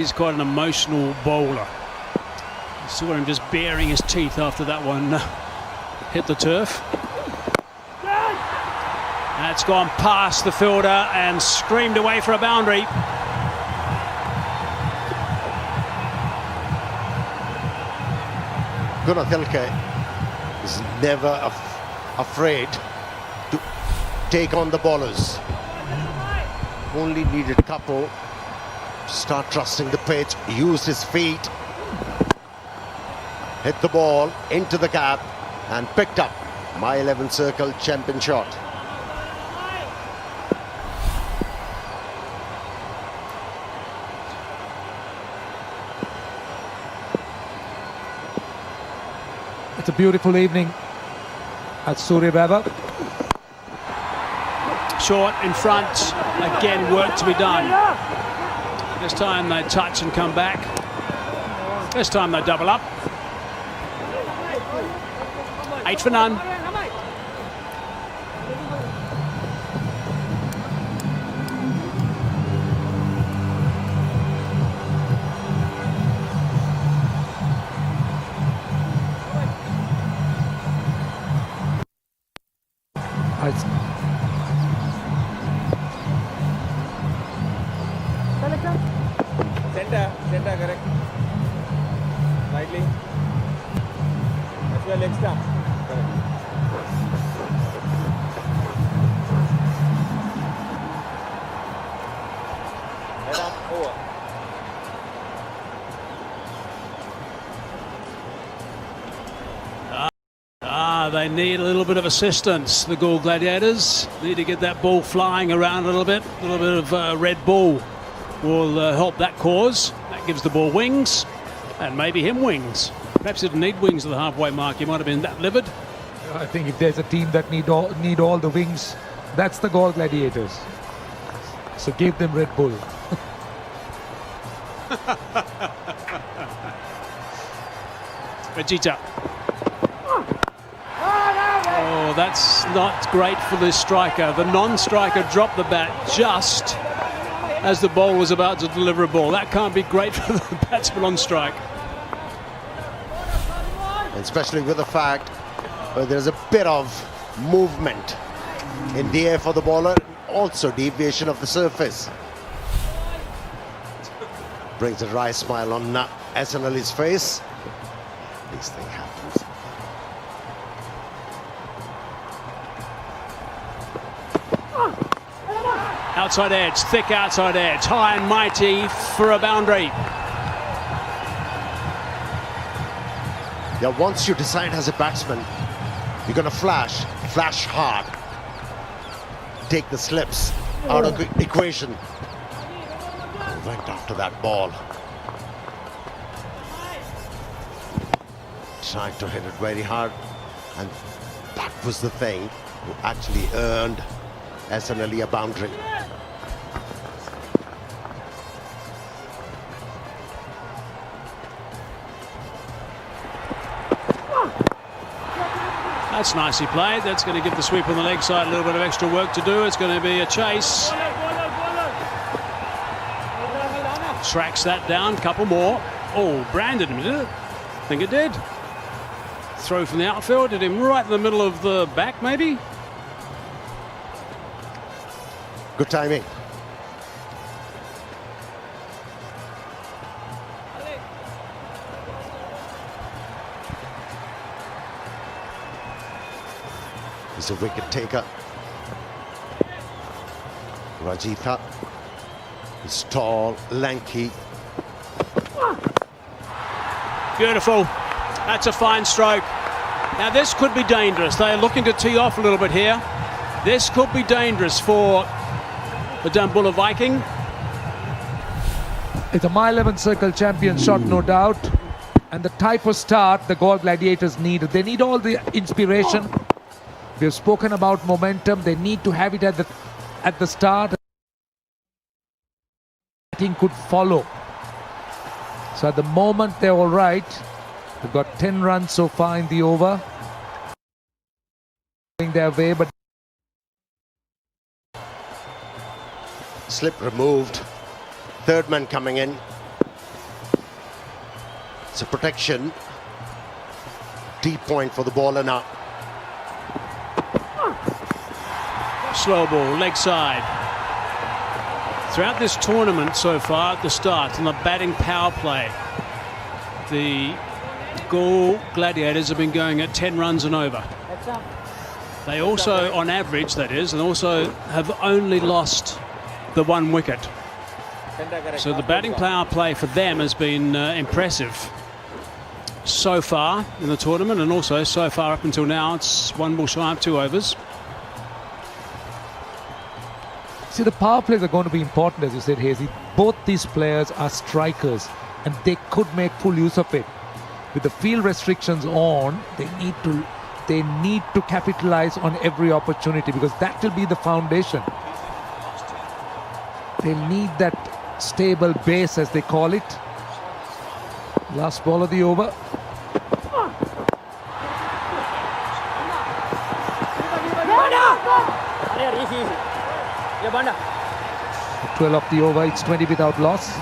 He's quite an emotional bowler. You saw him just baring his teeth after that one hit the turf. And it's gone past the fielder and screamed away for a boundary. Gunathilke is never afraid to take on the bowlers. Only needed a couple to start trusting the pitch, used his feet, hit the ball into the gap and picked up my 11 circle champion shot. It's a beautiful evening at Surya Baba. Short in front, again work to be done. This time they touch and come back. This time they double up. 8 for none. Center, correct. Slightly. That's your leg stump. Correct. Head up, over. They need a little bit of assistance. The Galle Gladiators need to get that ball flying around a little bit. A little bit of red ball will help that cause. That gives the ball wings, and maybe him wings. Perhaps he didn't need wings at the halfway mark. He might have been that livid. I think if there's a team that need all the wings, that's the Galle Gladiators. So give them Red Bull. Vegeta. Oh, that's not great for the striker. The non-striker dropped the bat just as the bowler was about to deliver a ball. That can't be great for the batsman on strike. Especially with the fact there's a bit of movement in the air for the bowler, also deviation of the surface. Brings a wry smile on SNL's face. These things happen. Outside edge, thick outside edge, high and mighty for a boundary. Yeah, once you decide as a batsman, you're going to flash hard. Take the slips out of the equation. Went after that ball. Tried to hit it very hard, and that was the thing who actually earned SNL a boundary. That's nicely played. That's going to give the sweep on the leg side a little bit of extra work to do. It's going to be a chase. Tracks that down, couple more. Oh, branded him, did it? I think it did. Throw from the outfield, did him right in the middle of the back, maybe? Good timing. He's a wicket taker. Rajitha is tall, lanky. Beautiful. That's a fine stroke. Now this could be dangerous. They're looking to tee off a little bit here. This could be dangerous for the Dambulla Viking. It's a My 11 Circle champion shot, no doubt. And the type of start the Galle Gladiators need. They need all the inspiration. We've spoken about momentum. They need to have it at the start. Batting could follow. So at the moment they're all right. They've got 10 runs so far in the over. Going their way, but Slip removed. Third man coming in. It's a protection. Deep point for the bowler now. Slow ball, leg side. Throughout this tournament so far at the start, in the batting power play, the Galle Gladiators have been going at 10 runs and over. They also, on average that is, and also have only lost the 1 wicket. So the batting power play for them has been impressive so far in the tournament, and also so far up until now it's 1 ball shy of 2 overs. See, the power plays are going to be important, as you said, Hazy. Both these players are strikers, and they could make full use of it. With the field restrictions on, they need to capitalize on every opportunity, because that will be the foundation. They need that stable base, as they call it. Last ball of the over. 12 of the over, it's 20 without loss.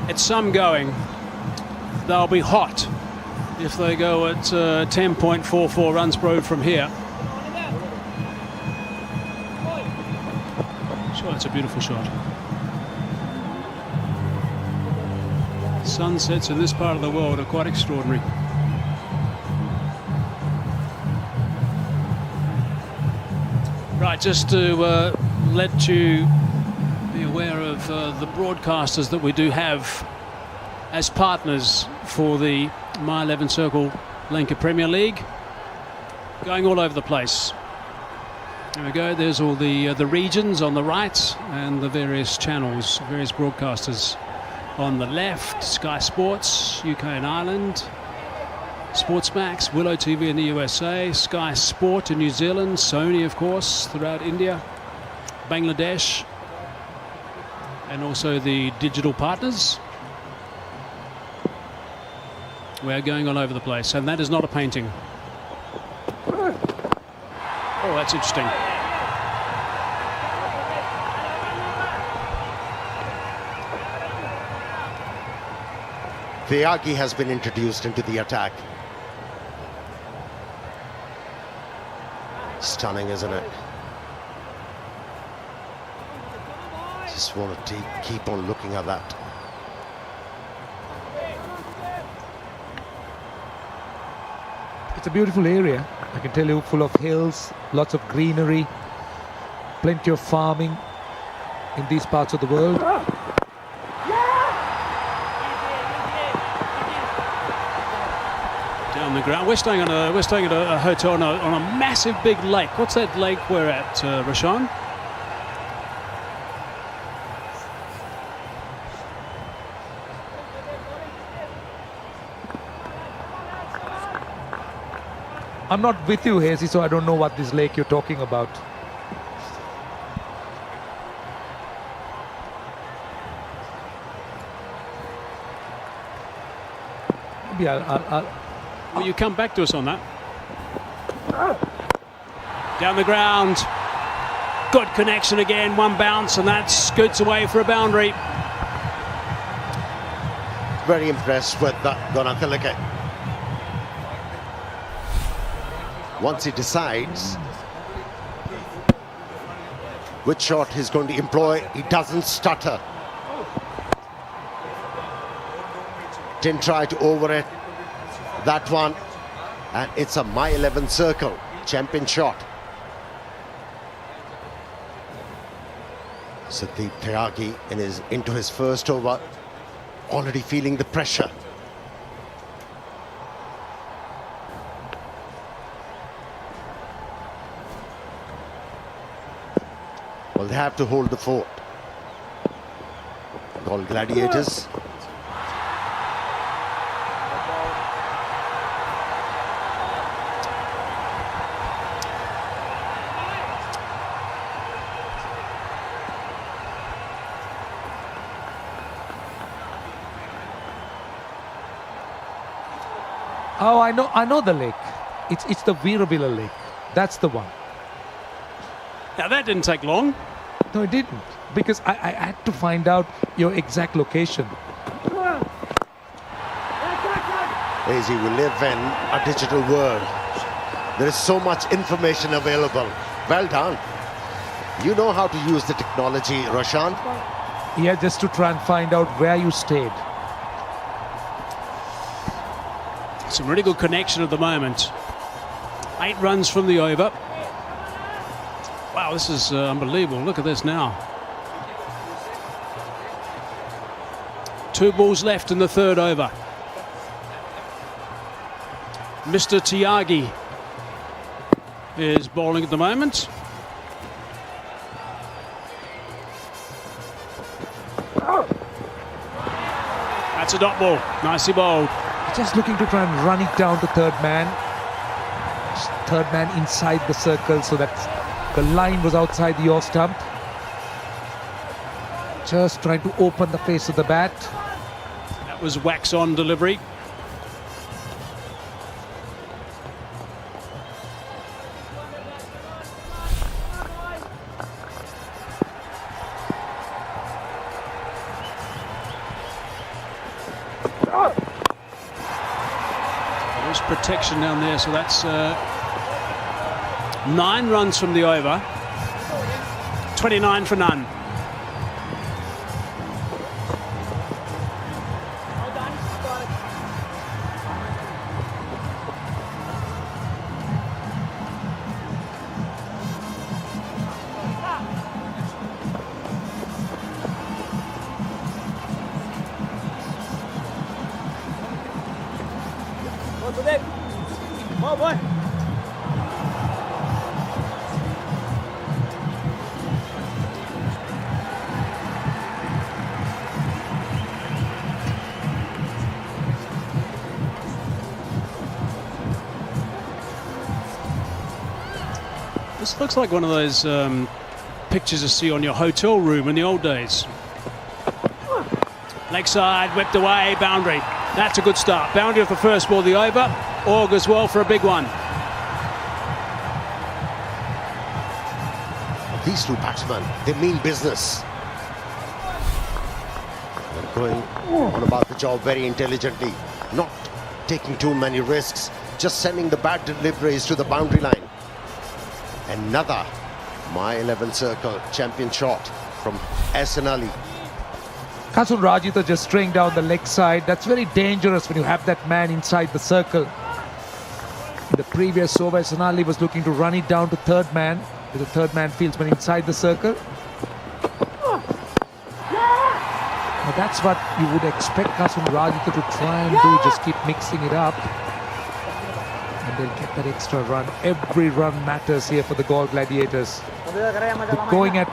It's some going. They'll be hot if they go at 10.44 runs per over from here. Sure, it's a beautiful shot. Sunsets in this part of the world are quite extraordinary. Right, just to let you be aware of the broadcasters that we do have as partners for the My 11 Circle Lanka Premier League, going all over the place. There we go, there's all the regions on the right and the various channels, various broadcasters on the left. Sky Sports, UK and Ireland, Sportsmax, Willow TV in the USA, Sky Sport in New Zealand, Sony of course throughout India, Bangladesh, and also the digital partners. We're going all over the place, and that is not a painting. Oh, that's interesting. Viiking has been introduced into the attack. Stunning, isn't it? Just want to keep on looking at that. It's a beautiful area, I can tell you, full of hills, lots of greenery, plenty of farming in these parts of the world. Down the ground, we're staying at a hotel on a massive big lake. What's that lake we're at, Rashan? I'm not with you, Hazy, so I don't know what this lake you're talking about. Maybe Will you come back to us on that? Down the ground. Good connection again, 1 bounce, and that scoots away for a boundary. Very impressed with that Gonathalake. Once he decides which shot he's going to employ, he doesn't stutter. Didn't try to over it. That one, and it's a My 11 Circle champion shot. Sandeep Tyagi into his first over, already feeling the pressure. Well, they have to hold the fort. Called Gladiators. Oh, I know the lake. It's the Veerabilla Lake. That's the one. Now that didn't take long. No, it didn't. Because I had to find out your exact location. Daisy, we live in a digital world. There is so much information available. Well done. You know how to use the technology, Roshan. Yeah, just to try and find out where you stayed. Some really good connection at the moment. 8 runs from the over. Wow, this is unbelievable. Look at this now. 2 balls left in the 3rd over. Mr. Tyagi is bowling at the moment. That's a dot ball. Nicely bowled. Just looking to try and run it down to third man. Third man inside the circle so that the line was outside the off stump. Just trying to open the face of the bat. That was wax on delivery. There's protection down there, so that's 9 runs from the over. 29 for none. Come on, boy. This looks like one of those pictures you see on your hotel room in the old days. Leg side, whipped away, boundary. That's a good start. Boundary of the first ball, the over. Augurs well for a big one. These 2 batsmen, they mean business. They're going on about the job very intelligently, not taking too many risks, just sending the bad deliveries to the boundary line. Another My 11 circle champion shot from Ahsan Ali. Kasun Rajitha just straying down the leg side. That's very dangerous when you have that man inside the circle. In the previous over, Ahsan Ali was looking to run it down to third man. With the third man fieldsman inside the circle. Now that's what you would expect Kasun Rajitha to try and do. Just keep mixing it up. And they'll get that extra run. Every run matters here for the Galle Gladiators. They're going at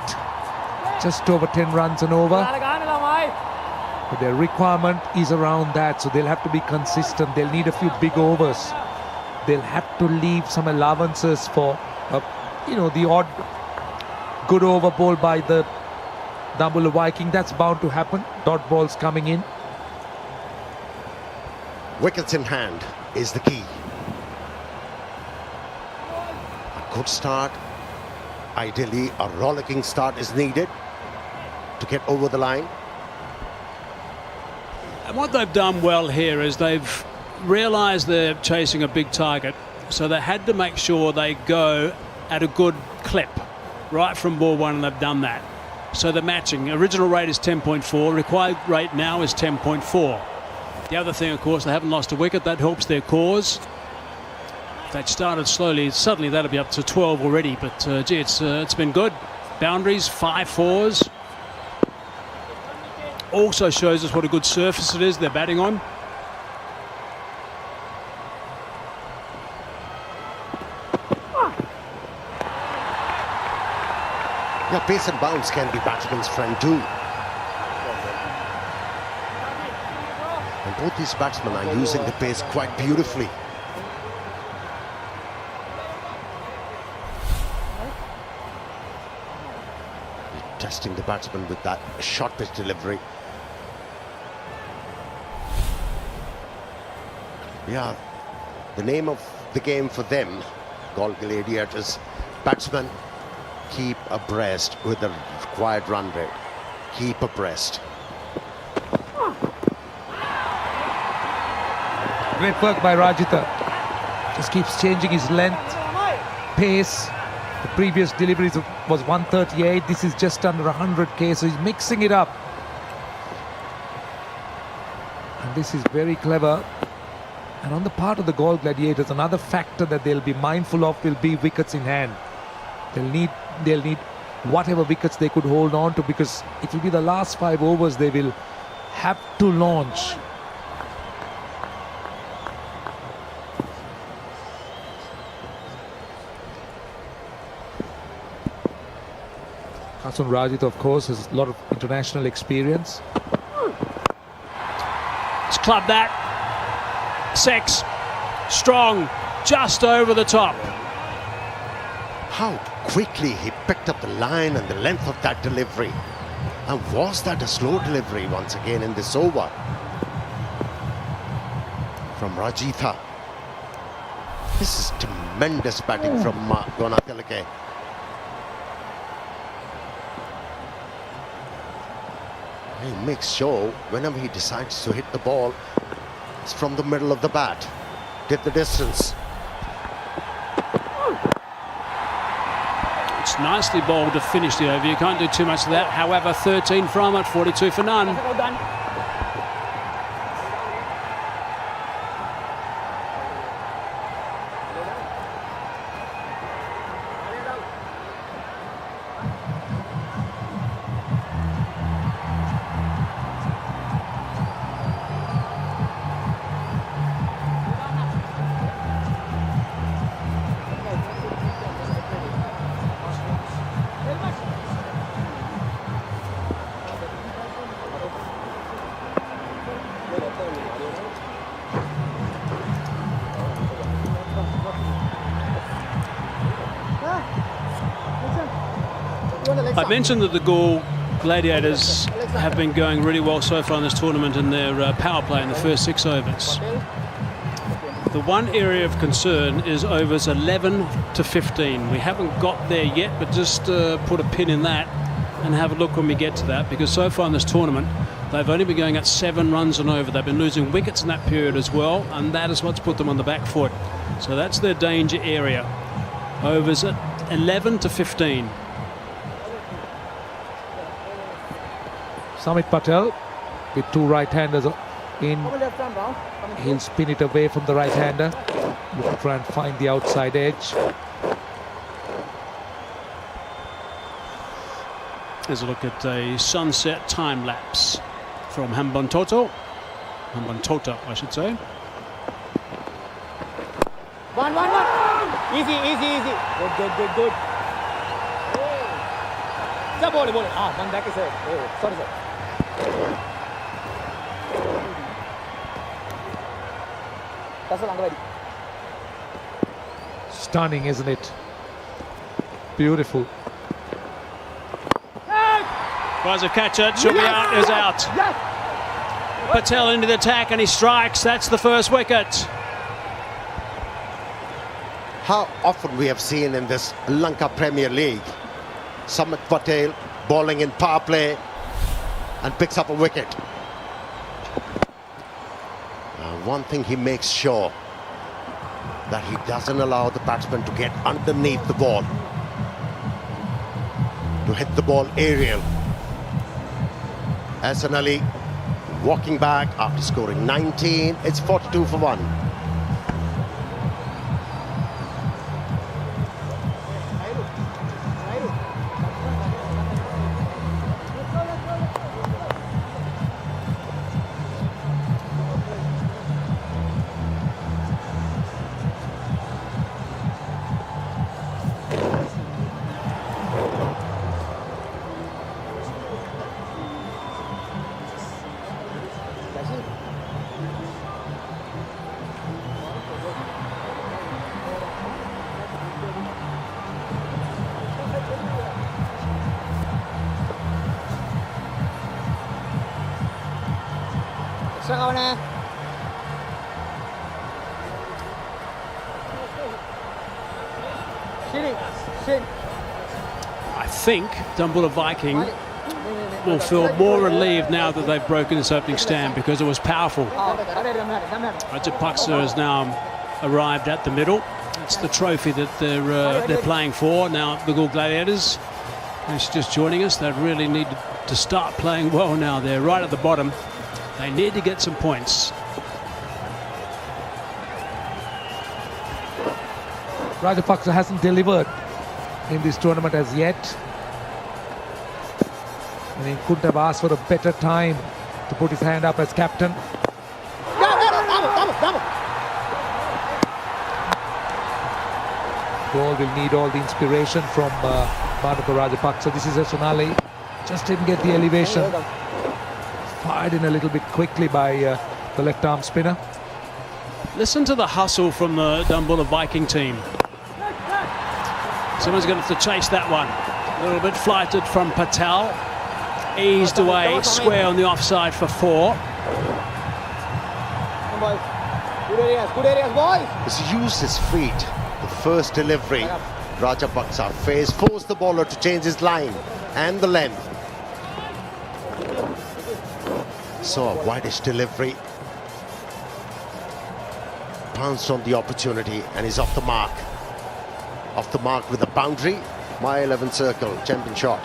just over 10 runs and over. But their requirement is around that, so they'll have to be consistent. They'll need a few big overs. They'll have to leave some allowances for, the odd good over ball by the Dambulla Viking. That's bound to happen. Dot balls coming in. Wickets in hand is the key. A good start. Ideally, a rollicking start is needed to get over the line. And what they've done well here is they've realised they're chasing a big target, so they had to make sure they go at a good clip right from ball 1, and they've done that. So the matching, original rate is 10.4, required rate now is 10.4. The other thing, of course, they haven't lost a wicket. That helps their cause. If they'd started slowly, suddenly that'll be up to 12 already, but gee, it's been good. Boundaries, 5 fours. Also shows us what a good surface it is they're batting on. Yeah, pace and bounce can be batsman's friend too. And both these batsmen are using the pace quite beautifully. Testing the batsman with that short pitch delivery. Yeah, the name of the game for them, Galle Gladiators, batsmen keep abreast with the required run rate. Keep abreast. Great work by Rajitha. Just keeps changing his length, pace. The previous deliveries was 138. This is just under 100k, so he's mixing it up. And this is very clever. And on the part of the Galle Gladiators, another factor that they'll be mindful of will be wickets in hand. They'll need whatever wickets they could hold on to, because it will be the last 5 overs they will have to launch. Hasan Rajit, of course, has a lot of international experience. Let's club that. 6. Strong. Just over the top. How quickly he picked up the line and the length of that delivery. And was that a slow delivery once again in this over? From Rajitha. This is tremendous batting from Galle. He makes sure whenever he decides to hit the ball, it's from the middle of the bat. Get the distance. It's nicely bowled to finish the over. You can't do too much of that. However, 13 from it, 42 for none. I mentioned that the Galle Gladiators have been going really well so far in this tournament in their power play in the first 6 overs. The one area of concern is overs 11 to 15. We haven't got there yet, but just put a pin in that and have a look when we get to that, because so far in this tournament they've only been going at 7 runs and over. They've been losing wickets in that period as well, and that is what's put them on the back foot. So that's their danger area. Overs at 11 to 15. Samit Patel with 2 right-handers in. He'll spin it away from the right-hander. Look to try and find the outside edge. Here's a look at a sunset time lapse from Hambantota, I should say. 1. Easy. Good. Ball. One back is it. Oh, sorry, sir. Stunning, isn't it? Beautiful. Tries to catch it, should be out, is out. Patel into the attack and he strikes. That's the first wicket. How often we have seen in this Lanka Premier League, Samit Patel bowling in power play and picks up a wicket. One thing he makes sure that he doesn't allow the batsman to get underneath the ball, to hit the ball aerial. Hasan Ali walking back after scoring 19. It's 42 for 1. extra kawane. Shin. I think Dambulla Viking will feel more relieved now that they've broken this opening stand because it was powerful. Rajapaksa has now arrived at the middle. It's the trophy that they're playing for now. The Galle Gladiators, who's just joining us, they really need to start playing well now. They're right at the bottom. They need to get some points. Rajapaksa hasn't delivered in this tournament as yet. And he couldn't have asked for a better time to put his hand up as captain. Goal will need all the inspiration from Madhuka Rajapaksa. This is a Sonali. Just didn't get the elevation. Fired in a little bit quickly by the left arm spinner. Listen to the hustle from the Dambulla Viking team. Someone's going to have to chase that one. A little bit flighted from Patel. Eased away, square on the offside for 4. Good areas, boys. He's used his feet. The first delivery, Rajapaksa forced the bowler to change his line and the length. So a wideish delivery. Pounced on the opportunity and he's off the mark. Off the mark with a boundary. My 11 circle, champion shot.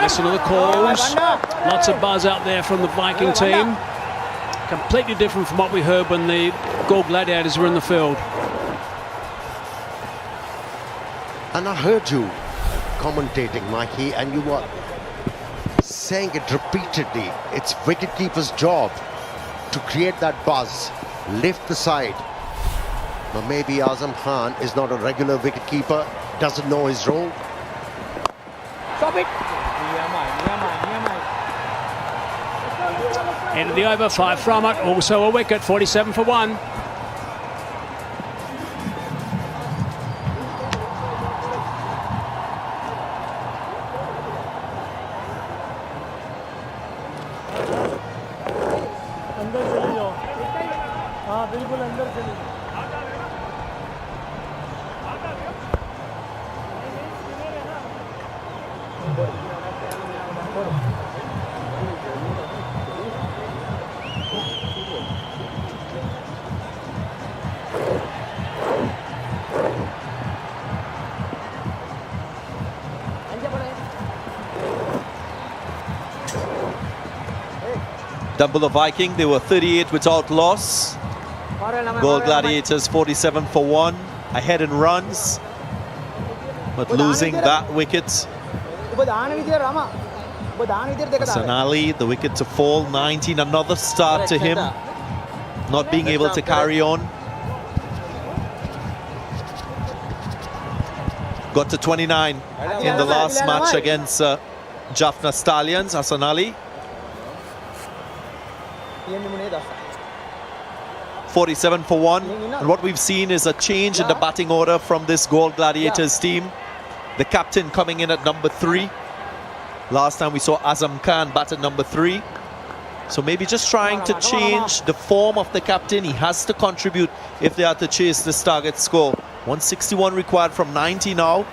Listen to the calls. Lots of buzz out there from the Viking team. Completely different from what we heard when the Galle Gladiators were in the field. And I heard you commentating, Mikey, and you were saying it repeatedly. It's wicketkeeper's job to create that buzz, lift the side. But maybe Azam Khan is not a regular wicketkeeper, doesn't know his role. Stop it. End of the over, 5 from it. Also a wicket, 47 for 1. अंदर चले जाओ हाँ बिल्कुल अंदर चले जाओ Dambulla Viking, they were 38 without loss. Galle Gladiators 47 for 1, ahead in runs, but losing that wicket. Sonali, the wicket to fall, 19, another start to him, not being able to carry on. Got to 29 in the last match against Jaffna Stallions, Sonali. 47 for 1, and what we've seen is a change in the batting order from this Galle Gladiators team. The captain coming in at number 3. Last time we saw Azam Khan bat at number 3. So maybe just trying to change the form of the captain. He has to contribute if they are to chase this target score. 161 required from 90 now.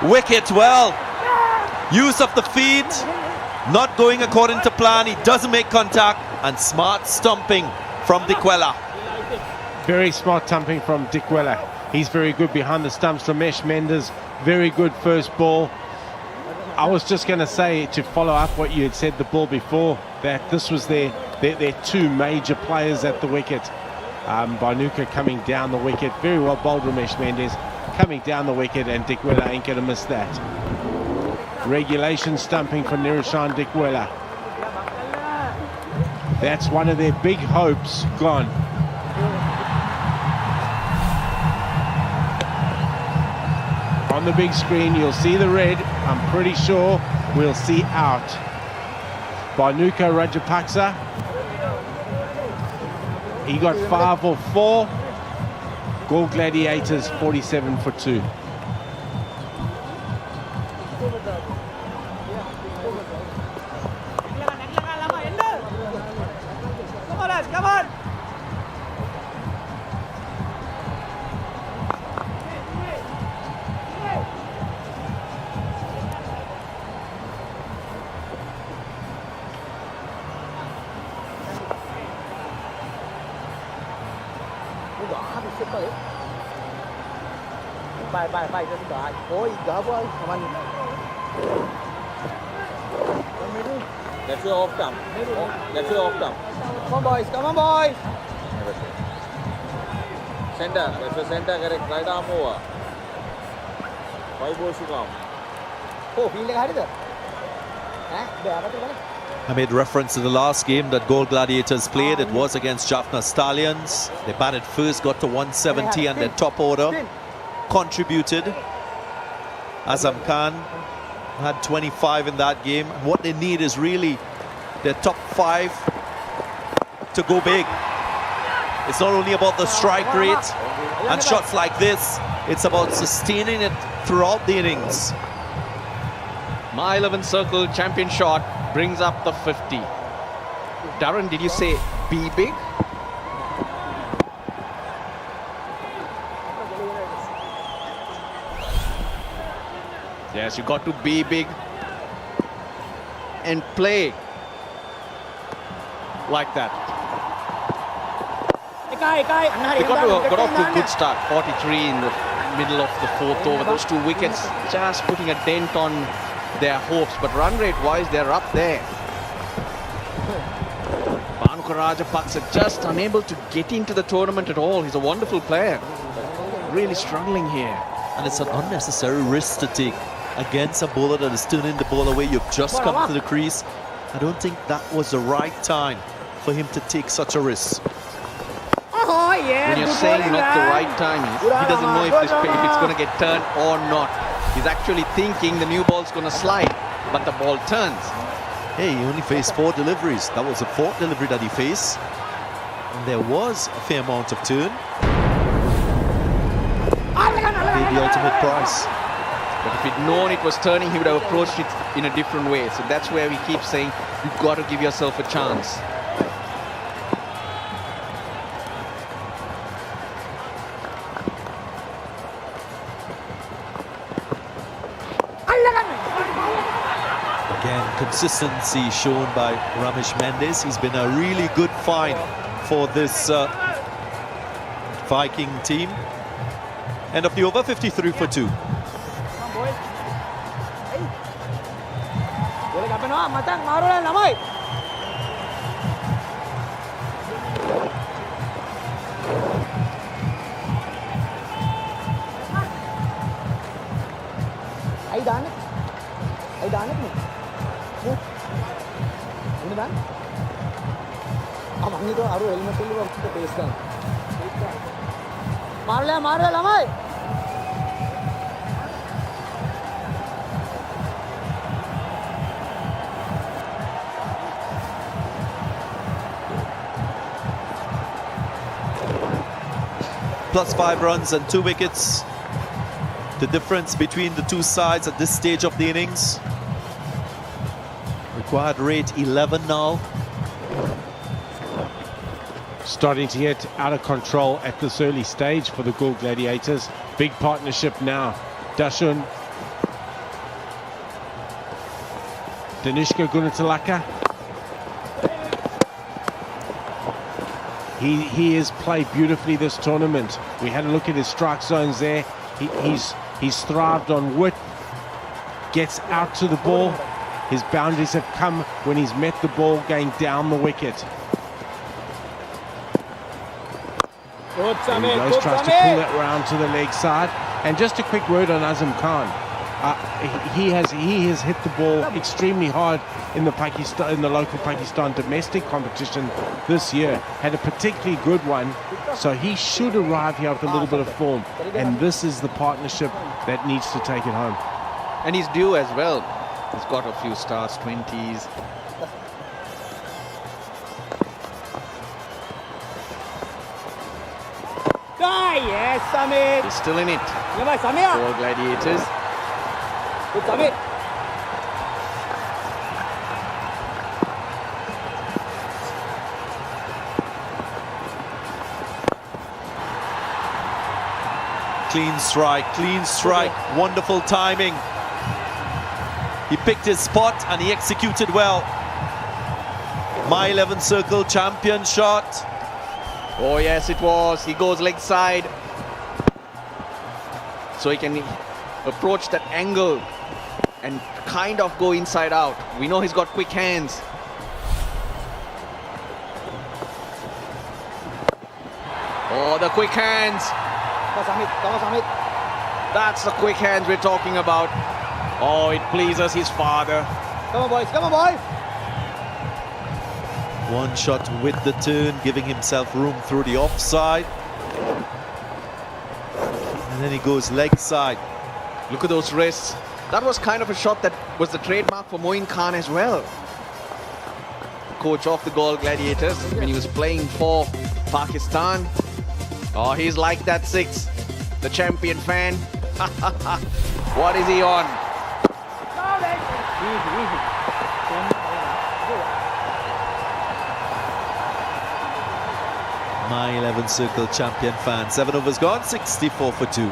Wicket, well, use of the feet, not going according to plan. He doesn't make contact, and smart stumping from Dikwela. Very smart stumping from Dikwela. He's very good behind the stumps. Ramesh Mendes, very good first ball. I was just going to say, to follow up what you had said the ball before, that this was their 2 major players at the wicket. Bainuka coming down the wicket. Very well bowled, Ramesh Mendes. Coming down the wicket, and Dikwela ain't going to miss that. Regulation stumping for Niroshan Dikwela. That's one of their big hopes gone. On the big screen, you'll see the red. I'm pretty sure we'll see out. Bainuka Rajapaksa. He got 5 or 4. Galle Gladiators 47 for 2. Come on. Bye, just die. Oh, Gabo, come on. That's your off time. That's your off time. Come on, boys. Come on, boys. Center. That's your center. Correct. Right arm over. 5 balls to come. Oh, field like how I made reference to the last game that Galle Gladiators played. It was against Jaffna Stallions. They batted first, got to 170 and then top order. Contributed. Azam Khan had 25 in that game. And what they need is really their top 5 to go big. It's not only about the strike rate and shots like this. It's about sustaining it throughout the innings. My 11 circle champion shot brings up the 50. Darren, did you say be big? Yes, you got to be big and play like that. They got off to a good start, 43 in the middle of the 4th over. Those 2 wickets just putting a dent on their hopes, but run rate wise they're up there. Bhanuka Rajapaksa just unable to get into the tournament at all. He's a wonderful player, really struggling here. And it's an unnecessary risk to take against a bowler that is turning the ball away. You've just come to the crease. I don't think that was the right time for him to take such a risk. When you're saying not the right time, he doesn't know if it's going to get turned or not. He's actually thinking the new ball's going to slide, but the ball turns. Hey, he only faced 4 deliveries. That was the 4th delivery that he faced. And there was a fair amount of turn. Paid the ultimate price. But if he'd known it was turning, he would have approached it in a different way. So that's where we keep saying, you've got to give yourself a chance. Again, consistency shown by Ramesh Mendes. He's been a really good find for this Viking team. End of the over, 53 for 2. Plus 5 runs and 2 wickets. The difference between the two sides at this stage of the innings. Required rate 11 now. Starting to get out of control at this early stage for the Galle Gladiators. Big partnership now. Dashun, Danishka Gunatilaka. He has played beautifully this tournament. We had a look at his strike zones there. He's thrived on width, gets out to the ball. His boundaries have come when he's met the ball going down the wicket. There he goes, tries to pull that round to the leg side. And just a quick word on Azam Khan. He has hit the ball extremely hard in the local Pakistan domestic competition this year. Had a particularly good one, so he should arrive here with a little bit of form. And this is the partnership that needs to take it home. And he's due as well. He's got a few stars, 20s. yes, Samit. He's still in it. Yeah, bhai, Samit. Goal Gladiators. Good, Samit. Clean strike, wonderful timing. He picked his spot and he executed well. My 11 circle champion shot. Oh yes, it was. He goes leg side. So he can approach that angle and kind of go inside out. We know he's got quick hands. Oh, the quick hands. Come on, Samit. Come on, Samit. That's the quick hands we're talking about. Oh, it pleases his father. Come on, boys. Come on, boys. One shot with the turn, giving himself room through the offside. And then he goes leg side. Look at those wrists. That was kind of a shot that was the trademark for Moin Khan as well. Coach of the Galle Gladiators when he was playing for Pakistan. Oh, he's like that six. The champion fan. What is he on? My 11 circle champion fan. 7 overs gone, 64 for 2.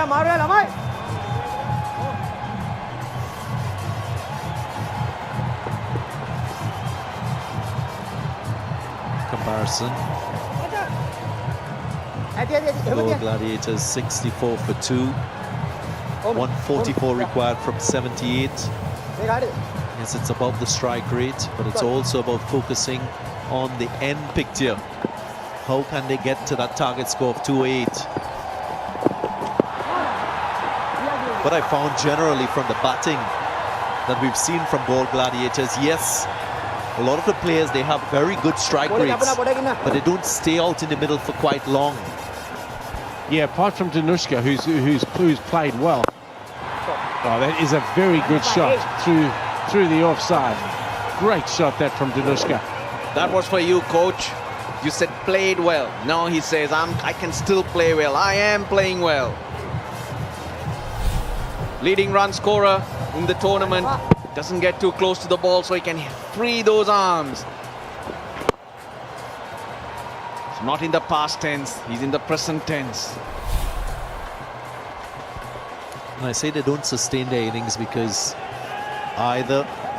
मारो ले लमाई. Comparison. Galle Gladiators 64 for 2. 144 required from 78. Yes, it's above the strike rate, but it's also about focusing on the end picture. How can they get to that target score of 208? What I found generally from the batting that we've seen from Galle Gladiators, yes, a lot of the players, they have very good strike rates, but they don't stay out in the middle for quite long. Yeah, apart from Danushka, who's played well. Oh, that is a very good shot through the offside. Great shot that from Danushka. That was for you, coach. You said played well. Now he says I can still play well. I am playing well. Leading run scorer in the tournament. Doesn't get too close to the ball so he can free those arms. It's not in the past tense, he's in the present tense. And I say they don't sustain their innings because either